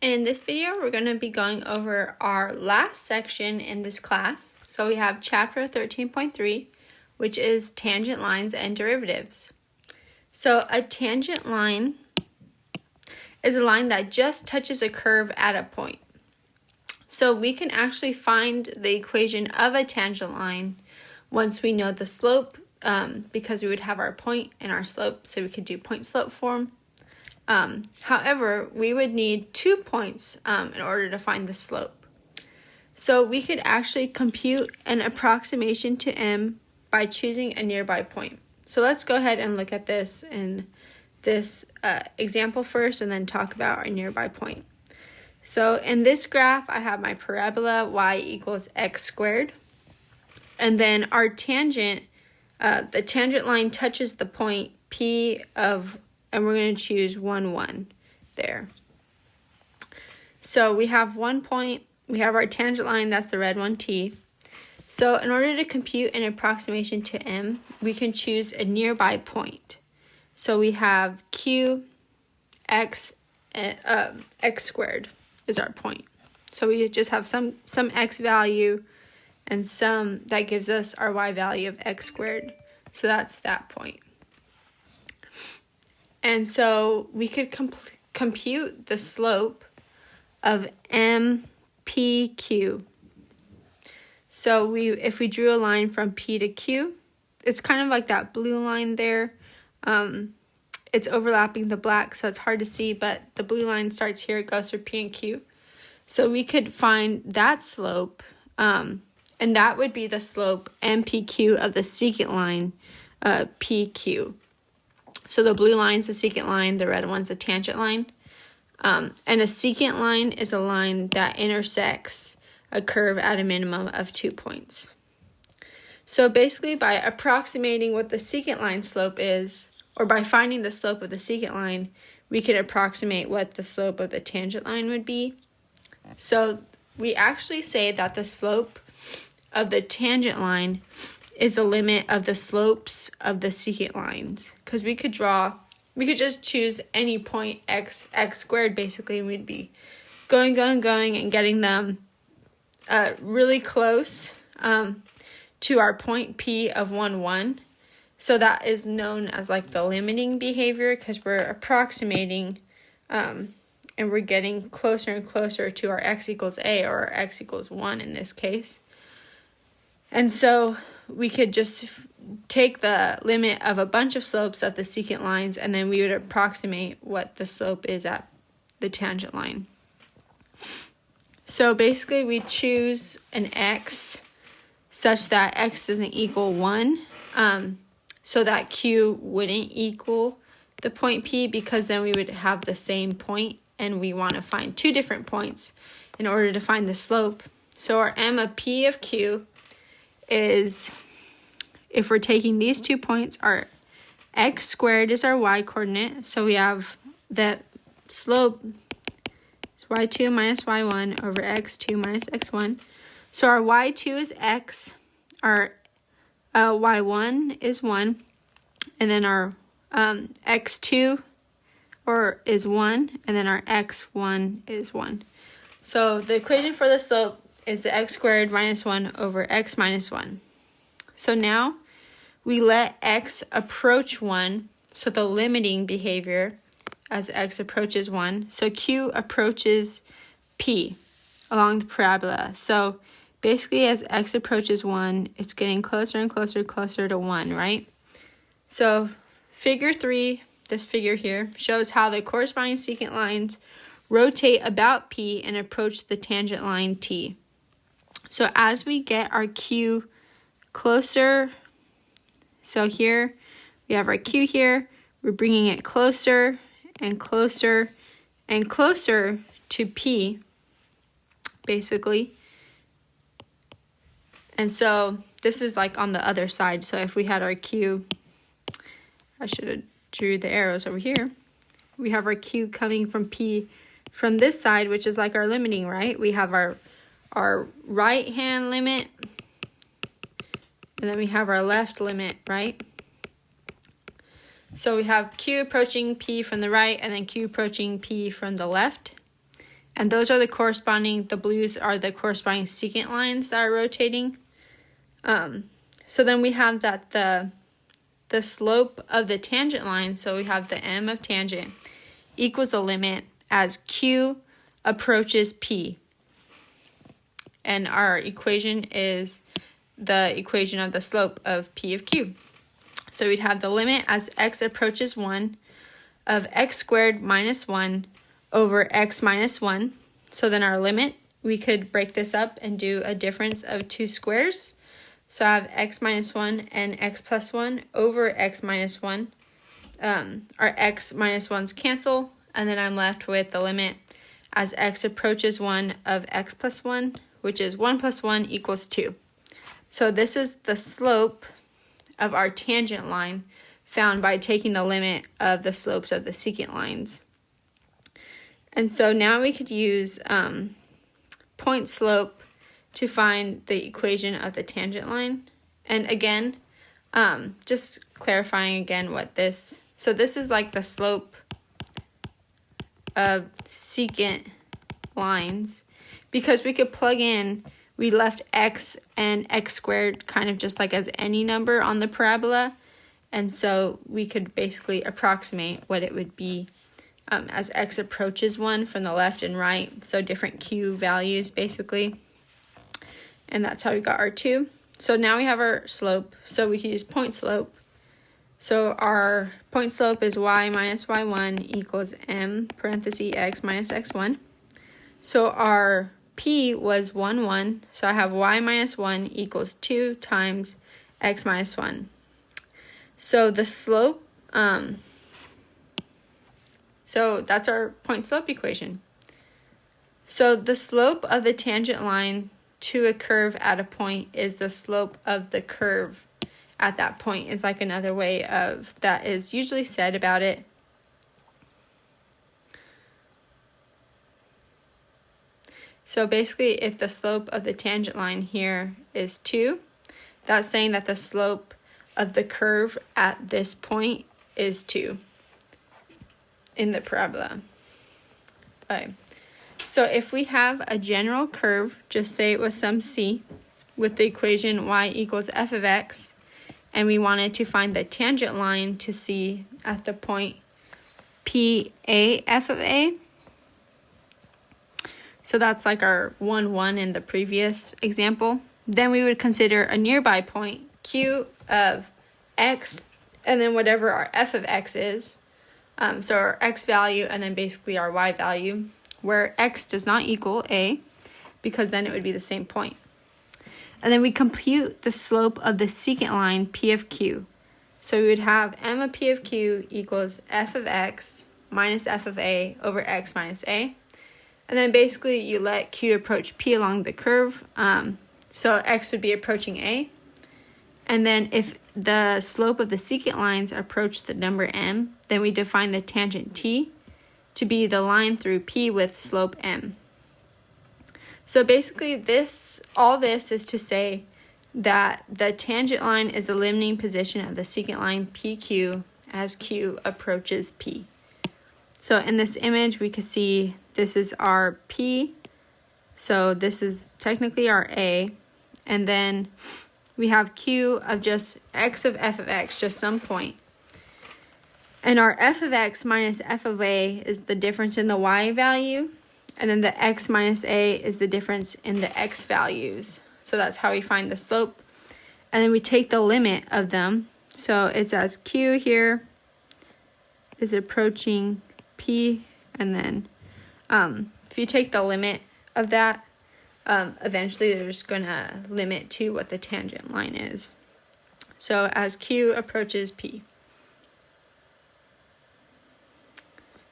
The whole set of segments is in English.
In this video, we're going to be going over our last section in this class. So we have chapter 13.3, which is tangent lines and derivatives. So a tangent line is a line that just touches a curve at a point. So we can actually find the equation of a tangent line once we know the slope, because we would have our point and our slope, so we could do point-slope form. However, we would need 2 points in order to find the slope. So we could actually compute an approximation to M by choosing a nearby point. So let's go ahead and look at this in this example first and then talk about our nearby point. So in this graph, I have my parabola y equals x squared. And then our tangent, the tangent line touches the point P of, and we're going to choose 1, 1 there. So we have 1 point, we have our tangent line, that's the red one, T. So in order to compute an approximation to M, we can choose a nearby point. So we have Q, X, X squared is our point. So we just have some X value and some that gives us our Y value of X squared. So that's that point. And so we could compute the slope of MPQ. So if we drew a line from P to Q, it's kind of like that blue line there. It's overlapping the black, so it's hard to see, but the blue line starts here, it goes through P and Q. So we could find that slope, and that would be the slope MPQ of the secant line PQ. So the blue line is the secant line, the red one's the tangent line. And a secant line is a line that intersects a curve at a minimum of 2 points. So basically by approximating what the secant line slope is, or by finding the slope of the secant line, we could approximate what the slope of the tangent line would be. So we actually say that the slope of the tangent line is the limit of the slopes of the secant lines, because we could just choose any point x squared basically, and we'd be going and getting them really close to our point P of 1, 1. So that is known as like the limiting behavior, because we're approximating and we're getting closer and closer to our x equals a, or our x equals 1 in this case. And so we could just take the limit of a bunch of slopes at the secant lines, and then we would approximate what the slope is at the tangent line. So basically we choose an x such that x doesn't equal 1, so that Q wouldn't equal the point P, because then we would have the same point, and we want to find 2 different points in order to find the slope. So our M of P of Q is, if we're taking these 2 points, our x squared is our y coordinate. So we have the slope is y2 minus y1 over x2 minus x1. So our y2 is x, our y1 is 1, and then our x2 is 1, and then our x1 is 1. So the equation for the slope is the x squared minus 1 over x minus 1. So now we let x approach 1, so the limiting behavior as x approaches 1. So Q approaches P along the parabola. So basically as x approaches 1, it's getting closer and closer to 1, right? So figure 3, this figure here, shows how the corresponding secant lines rotate about P and approach the tangent line T. So as we get our Q closer, so here we have our Q here, we're bringing it closer and closer and closer to P, basically. And so this is like on the other side. So if we had our Q, I should have drew the arrows over here. We have our Q coming from P from this side, which is like our limiting, right? We have our right hand limit, and then we have our left limit, right? So we have Q approaching P from the right, and then Q approaching P from the left. And those are the blues are the corresponding secant lines that are rotating. So then we have that the slope of the tangent line, so we have the m of tangent, equals the limit as q approaches p. And our equation is the equation of the slope of p of q. So we'd have the limit as x approaches 1 of x squared minus 1 over x minus 1. So then our limit, we could break this up and do a difference of two squares. So I have x minus 1 and x plus 1 over x minus 1. Our x minus 1's cancel, and then I'm left with the limit as x approaches 1 of x plus 1, which is 1 plus 1 equals 2. So this is the slope of our tangent line found by taking the limit of the slopes of the secant lines. And so now we could use point slope to find the equation of the tangent line. And again, just clarifying again what this, so this is like the slope of secant lines, because we could plug in, we left x and x squared kind of just like as any number on the parabola, and so we could basically approximate what it would be as x approaches 1 from the left and right, so different q values basically, and that's how we got our 2. So now we have our slope, so we can use point slope. So our point slope is y minus y1 equals m parenthesis x minus x1. So our p was 1, 1, so I have y minus 1 equals 2 times x minus 1. So the slope, so that's our point slope equation. So the slope of the tangent line to a curve at a point is the slope of the curve at that point, is like another way of that is usually said about it. So basically, if the slope of the tangent line here is 2, that's saying that the slope of the curve at this point is 2 in the parabola. Okay. So if we have a general curve, just say it was some c, with the equation y equals f of x, and we wanted to find the tangent line to c at the point p a f of a, so that's like our 1, 1 in the previous example. Then we would consider a nearby point, q of x, and then whatever our f of x is. So our x value, and then basically our y value, where x does not equal a, because then it would be the same point. And then we compute the slope of the secant line, p of q. So we would have m of p of q equals f of x minus f of a over x minus a. And then basically you let q approach p along the curve. So x would be approaching a. And then if the slope of the secant lines approach the number m, then we define the tangent t to be the line through p with slope m. So basically all this is to say that the tangent line is the limiting position of the secant line PQ as Q approaches P. So in this image, we could see this is our P. So this is technically our A. And then we have Q of just x of f of x, just some point. And our f of x minus f of a is the difference in the y value. And then the x minus a is the difference in the x values. So that's how we find the slope. And then we take the limit of them. So it's as Q here is approaching P. And then if you take the limit of that, eventually they're just going to limit to what the tangent line is. So as Q approaches P.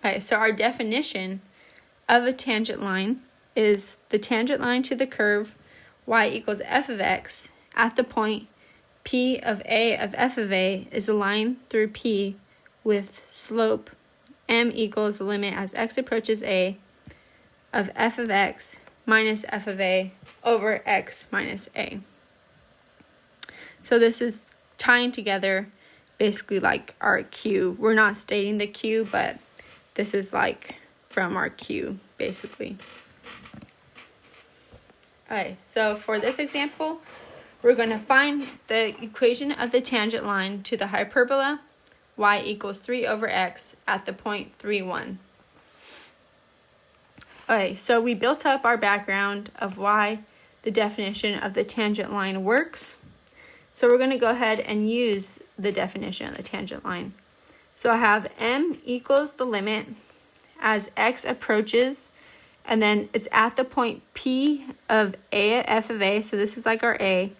Okay, so our definition of a tangent line is the tangent line to the curve y equals f of x at the point p of a of f of a is a line through p with slope m equals the limit as x approaches a of f of x minus f of a over x minus a. So this is tying together basically like our q. We're not stating the q, but this is like from our q, basically. Alright, so for this example, we're going to find the equation of the tangent line to the hyperbola y equals 3 over x at the point 3, 1. Okay, so we built up our background of why the definition of the tangent line works. So we're going to go ahead and use the definition of the tangent line. So I have m equals the limit as x approaches, and then it's at the point P of a at f of a. So this is like our a,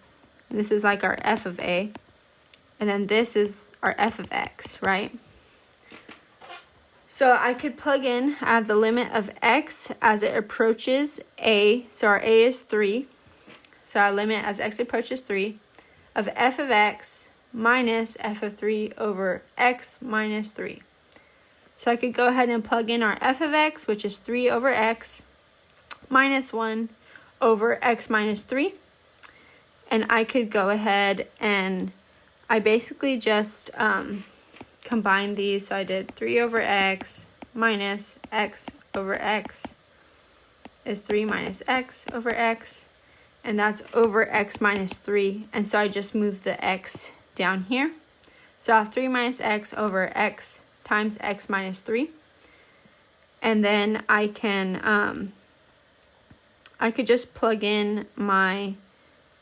and this is like our f of a, and then this is our f of x, right? So I could plug in at the limit of x as it approaches a, so our a is 3. So our limit as x approaches 3 of f of x minus f of 3 over x minus 3. So I could go ahead and plug in our f of x, which is 3 over x minus 1 over x minus 3. And I could go ahead and I basically just combine these. So I did 3 over x minus x over x is 3 minus x over x. And that's over x minus 3. And so I just moved the x down here. So I have 3 minus x over x times x minus 3. And then I can, I could just plug in my,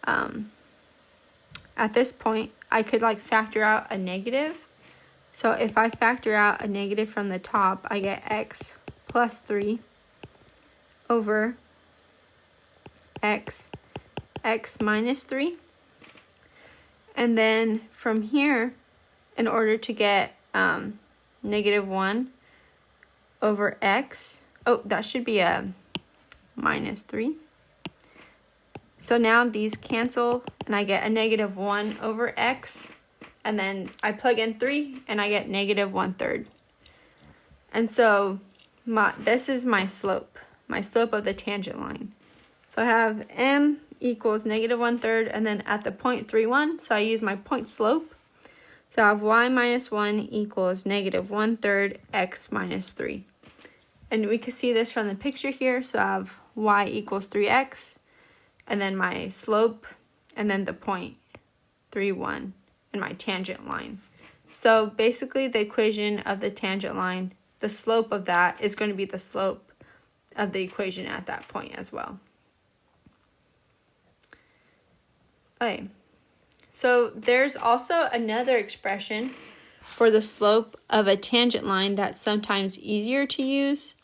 at this point, I could like factor out a negative. So if I factor out a negative from the top, I get x plus 3 over x minus 3. And then from here, in order to get negative 1 over x, oh, that should be a minus 3. So now these cancel, and I get a negative 1 over x. And then I plug in 3, and I get negative 1/3. And so this is my slope of the tangent line. So I have m equals negative 1/3, and then at the point 3, 1, so I use my point slope. So I have y minus 1 equals negative 1/3 x minus 3. And we can see this from the picture here. So I have y equals 3x, and then my slope, and then the point 3, 1, and my tangent line. So basically the equation of the tangent line, the slope of that is going to be the slope of the equation at that point as well. Okay, so there's also another expression for the slope of a tangent line that's sometimes easier to use.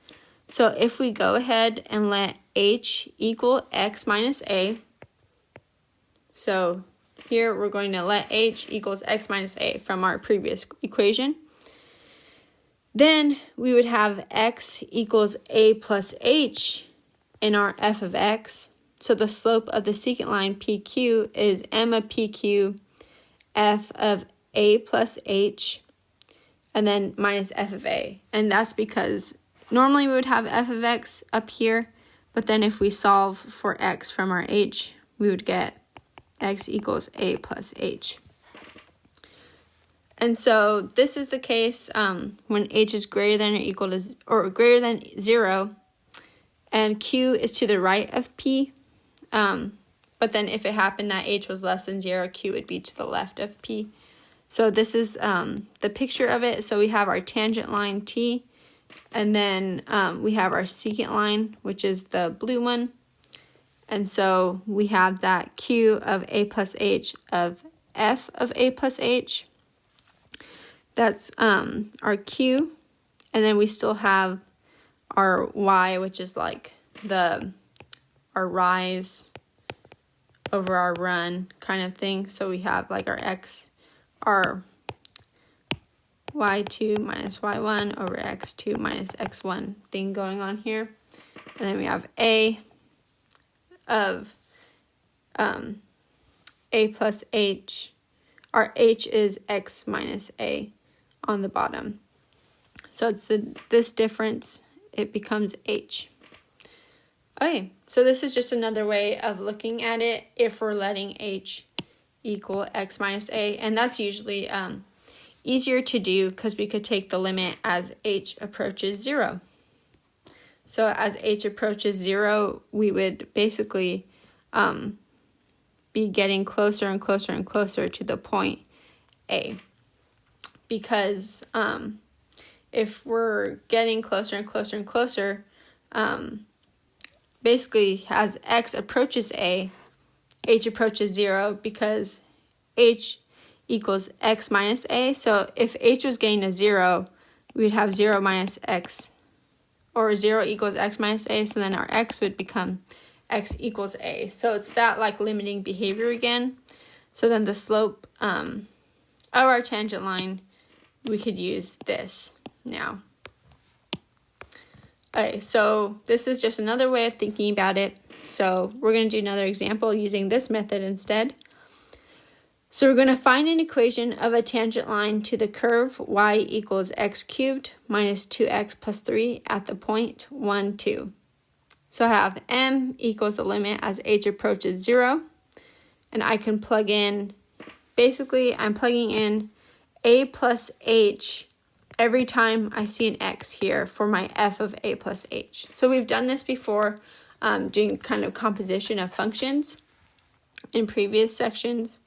So if we go ahead and let h equal x minus a, so here we're going to let h equals x minus a from our previous equation. Then we would have x equals a plus h in our f of x. So the slope of the secant line PQ is m of PQ f of a plus h, and then minus f of a. And that's because normally we would have f of x up here, but then if we solve for x from our h, we would get x equals a plus h. And so this is the case when h is greater than or equal to, or greater than 0, and q is to the right of p. But then if it happened that h was less than 0, q would be to the left of p. So this is the picture of it. So we have our tangent line t, and then we have our secant line, which is the blue one. And so we have that q of a plus h of f of a plus h. That's our q. And then we still have our y, which is like our rise over our run kind of thing. So we have like our x, our y2 minus y1 over x2 minus x1 thing going on here. And then we have a of a plus h. Our h is x minus a on the bottom. So it's this difference, it becomes h. Okay, so this is just another way of looking at it if we're letting h equal x minus a. And that's usually easier to do because we could take the limit as h approaches 0. So as h approaches 0, we would basically be getting closer and closer and closer to the point A. Because if we're getting closer and closer and closer, basically as x approaches A, h approaches 0 because h equals x minus A. So if h was getting to 0, we'd have 0 minus x, or 0 equals x minus A, so then our x would become x equals A. So it's that like limiting behavior again. So then the slope of our tangent line, we could use this now. Okay, so this is just another way of thinking about it. So we're going to do another example using this method instead. So we're going to find an equation of a tangent line to the curve y equals x cubed minus 2x plus 3 at the point 1, 2. So I have m equals the limit as h approaches 0. And I can plug in, basically I'm plugging in a plus h every time I see an x here for my f of a plus h. So we've done this before, doing kind of composition of functions in previous sections.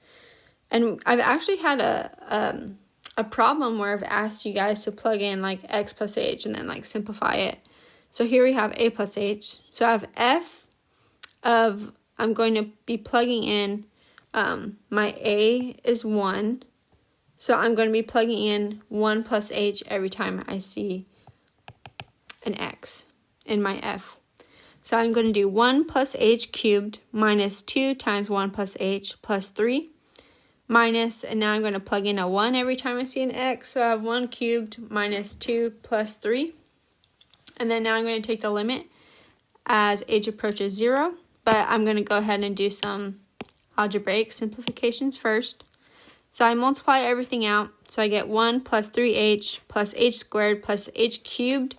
And I've actually had a problem where I've asked you guys to plug in like x plus h and then like simplify it. So here we have a plus h. So I have f of, I'm going to be plugging in, my a is 1. So I'm going to be plugging in 1 plus h every time I see an x in my f. So I'm going to do 1 plus h cubed minus 2 times 1 plus h plus 3 minus, and now I'm going to plug in a 1 every time I see an x. So I have 1 cubed minus 2 plus 3. And then now I'm going to take the limit as h approaches 0. But I'm going to go ahead and do some algebraic simplifications first. So I multiply everything out. So I get 1 plus 3h plus h squared plus h cubed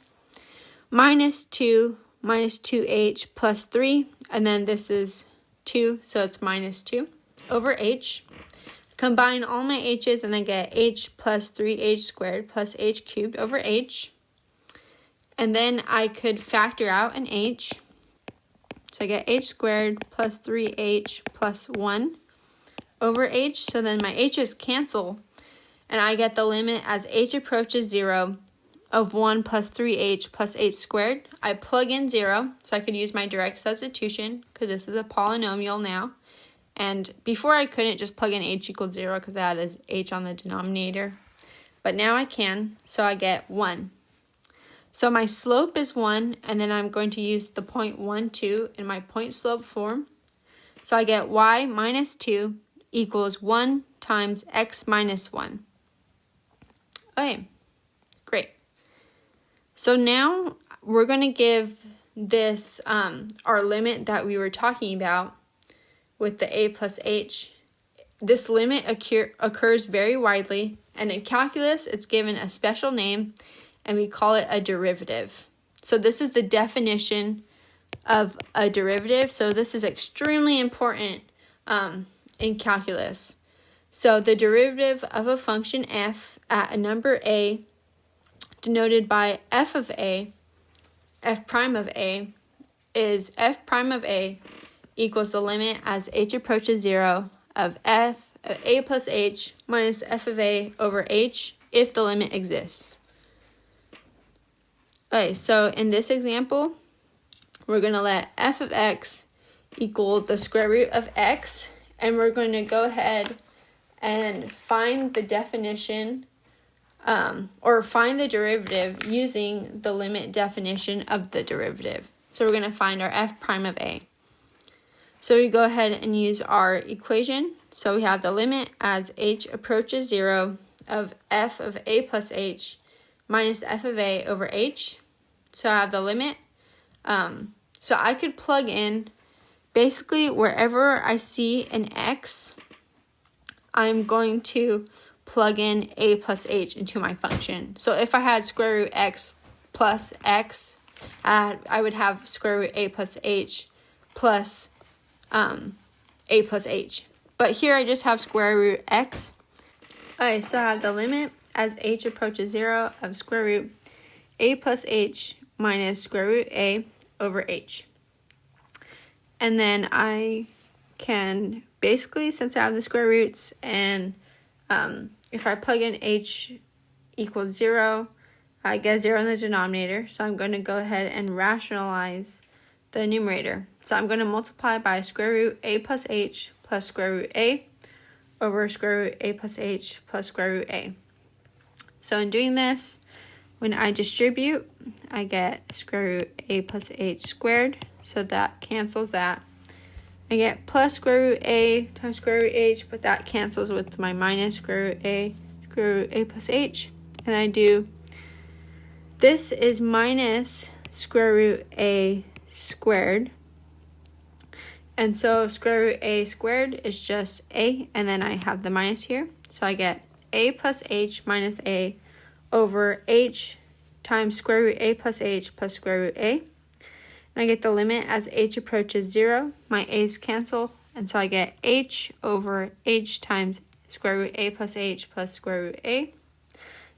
minus 2 minus 2h plus 3. And then this is 2, so it's minus 2 over h. Combine all my h's and I get h plus 3h squared plus h cubed over h. And then I could factor out an h. So I get h squared plus 3h plus 1 over h. So then my h's cancel. And I get the limit as h approaches 0 of 1 plus 3h plus h squared. I plug in 0, so I could use my direct substitution because this is a polynomial now. And before I couldn't just plug in h equals 0 because I had an h on the denominator. But now I can, so I get 1. So my slope is 1, and then I'm going to use the point 1, 2 in my point slope form. So I get y minus 2 equals 1 times x minus 1. Okay, great. So now we're going to give this our limit that we were talking about with the a plus h. This limit occurs very widely, and in calculus it's given a special name, and we call it a derivative. So this is the definition of a derivative. So this is extremely important in calculus. So the derivative of a function f at a number a, denoted by f of a, f prime of a, is f prime of a equals the limit as h approaches 0 of f of a plus h minus f of a over h if the limit exists. Okay, so in this example, we're going to let f of x equal the square root of x, and we're going to go ahead and find the definition or find the derivative using the limit definition of the derivative. So we're going to find our f prime of a. So we go ahead and use our equation. So we have the limit as h approaches 0 of f of a plus h minus f of a over h. So I have the limit. So I could plug in basically wherever I see an x, I'm going to plug in a plus h into my function. So if I had square root x plus x, I would have square root a plus h plus a plus h. But here I just have square root x. Okay, so I have the limit as h approaches 0 of square root a plus h minus square root a over h. And then I can basically, since I have the square roots, and if I plug in h equals 0, I get 0 in the denominator. So I'm going to go ahead and rationalize the numerator. So I'm going to multiply by square root a plus h plus square root a over square root a plus h plus square root a. So in doing this, when I distribute, I get square root a plus h squared. So that cancels that. I get plus square root a times square root h, but that cancels with my minus square root a plus h. And I do, this is minus square root a squared. And so square root a squared is just a, and then I have the minus here. So I get a plus h minus a over h times square root a plus h plus square root a. And I get the limit as h approaches 0. My a's cancel, and so I get h over h times square root a plus h plus square root a.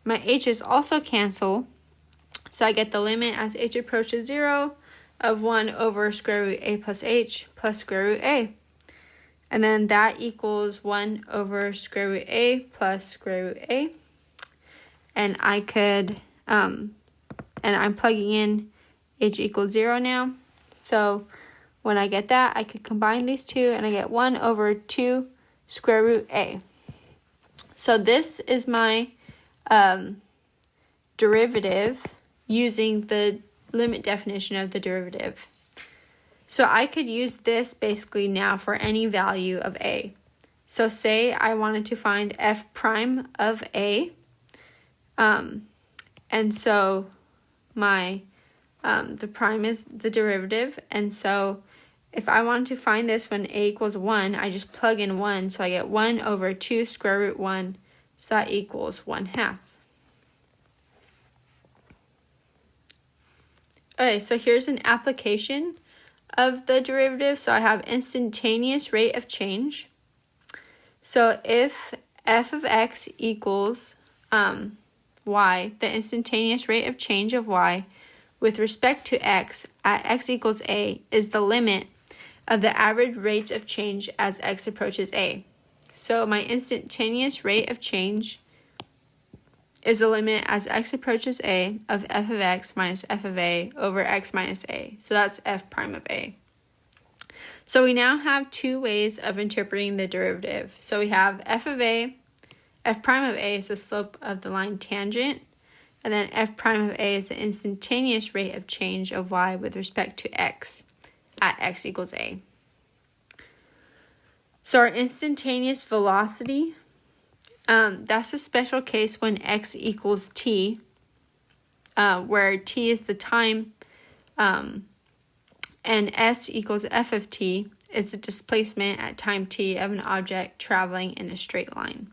My h's also cancel, so I get the limit as h approaches 0 of 1 over square root a plus h plus square root a. And then that equals 1 over square root a plus square root a. And I could, and I'm plugging in h equals 0 now. So when I get that, I could combine these two, and I get 1 over 2 square root a. So this is my derivative using the limit definition of the derivative. So I could use this basically now for any value of a. So say I wanted to find f prime of a, and so my the prime is the derivative, and so if I want to find this when a equals 1, I just plug in 1, so I get 1 over 2 square root 1, so that equals 1/2. Okay, so here's an application of the derivative. So I have instantaneous rate of change. So if f of x equals y, the instantaneous rate of change of y with respect to x at x equals a is the limit of the average rate of change as x approaches a. So my instantaneous rate of change is the limit as x approaches a of f of x minus f of a over x minus a. So that's f prime of a. So we now have two ways of interpreting the derivative. So we have f of a, f prime of a is the slope of the line tangent, and then f prime of a is the instantaneous rate of change of y with respect to x at x equals a. So our instantaneous velocity, that's a special case when x equals t, where t is the time, and s equals f of t is the displacement at time t of an object traveling in a straight line.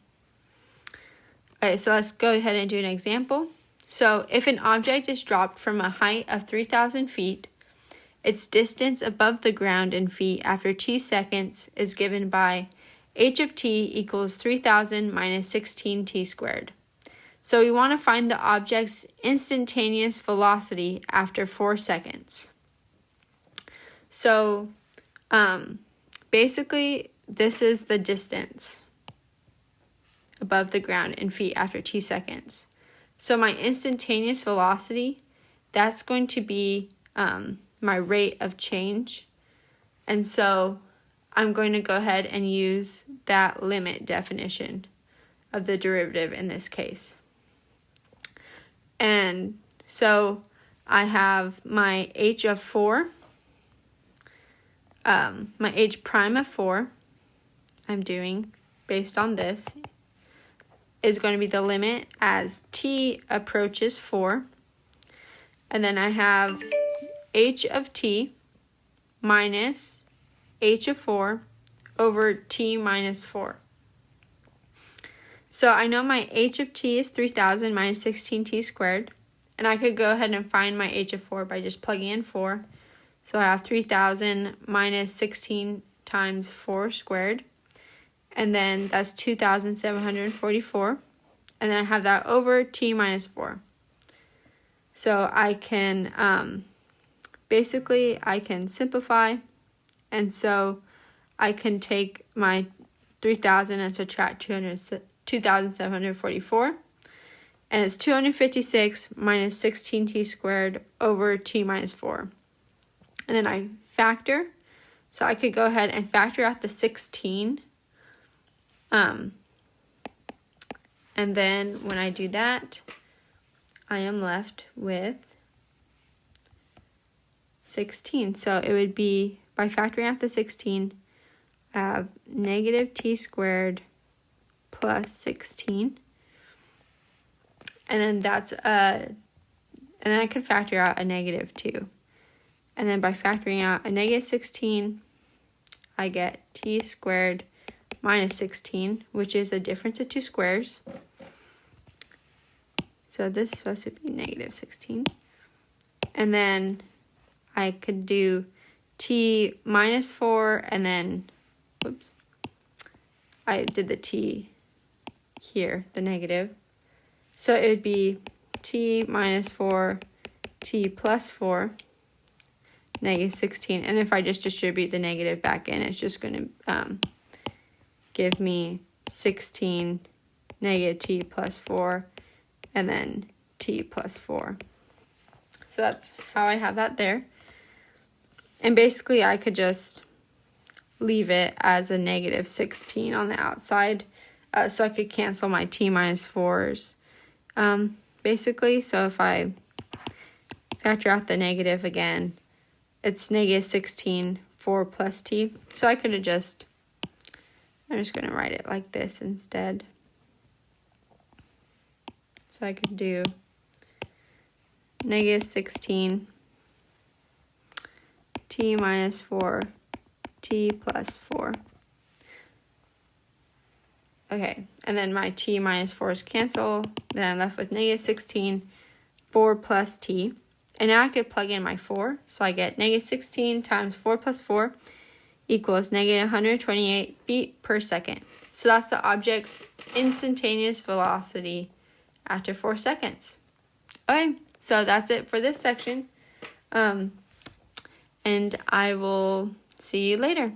Okay, so let's go ahead and do an example. So if an object is dropped from a height of 3,000 feet, its distance above the ground in feet after t seconds is given by h of t equals 3,000 minus 16t squared. So we want to find the object's instantaneous velocity after 4 seconds. So basically, this is the distance above the ground in feet after t seconds. So my instantaneous velocity, that's going to be my rate of change. And so I'm going to go ahead and use that limit definition of the derivative in this case. And so I have my h of 4, my h prime of 4, I'm doing based on this, is going to be the limit as t approaches 4. And then I have h of t minus h of 4 over t minus 4. So I know my h of t is 3,000 minus 16t squared. And I could go ahead and find my h of 4 by just plugging in 4. So I have 3,000 minus 16 times 4 squared. And then that's 2,744. And then I have that over t minus 4. So I can, basically I can simplify, and so I can take my 3,000 and subtract 2,744. And it's 256 minus 16t squared over t minus 4. And then I factor. So I could go ahead and factor out the 16. And then when I do that, I am left with 16. So it would be, by factoring out the 16, I have negative t squared plus 16. And then and then I could factor out a negative 2. And then by factoring out a negative 16, I get t squared minus 16, which is a difference of 2 squares. So this is supposed to be negative 16. And then I could do t minus 4, and then, whoops, I did the t here, the negative. So it would be t minus 4, t plus 4, negative 16. And if I just distribute the negative back in, it's just going to give me 16 negative t plus 4, and then t plus 4. So that's how I have that there. And basically I could just leave it as a negative 16 on the outside. So I could cancel my t minus 4s. Basically, so if I factor out the negative again, it's negative 16, 4 plus t. So I could have I'm just going to write it like this instead. So I could do negative 16, t minus 4, t plus 4. Okay, and then my t minus 4's cancel. Then I'm left with negative 16, 4 plus t. And now I could plug in my 4. So I get negative 16 times 4 plus 4 equals negative 128 feet per second. So that's the object's instantaneous velocity after 4 seconds. Okay, so that's it for this section. And I will see you later.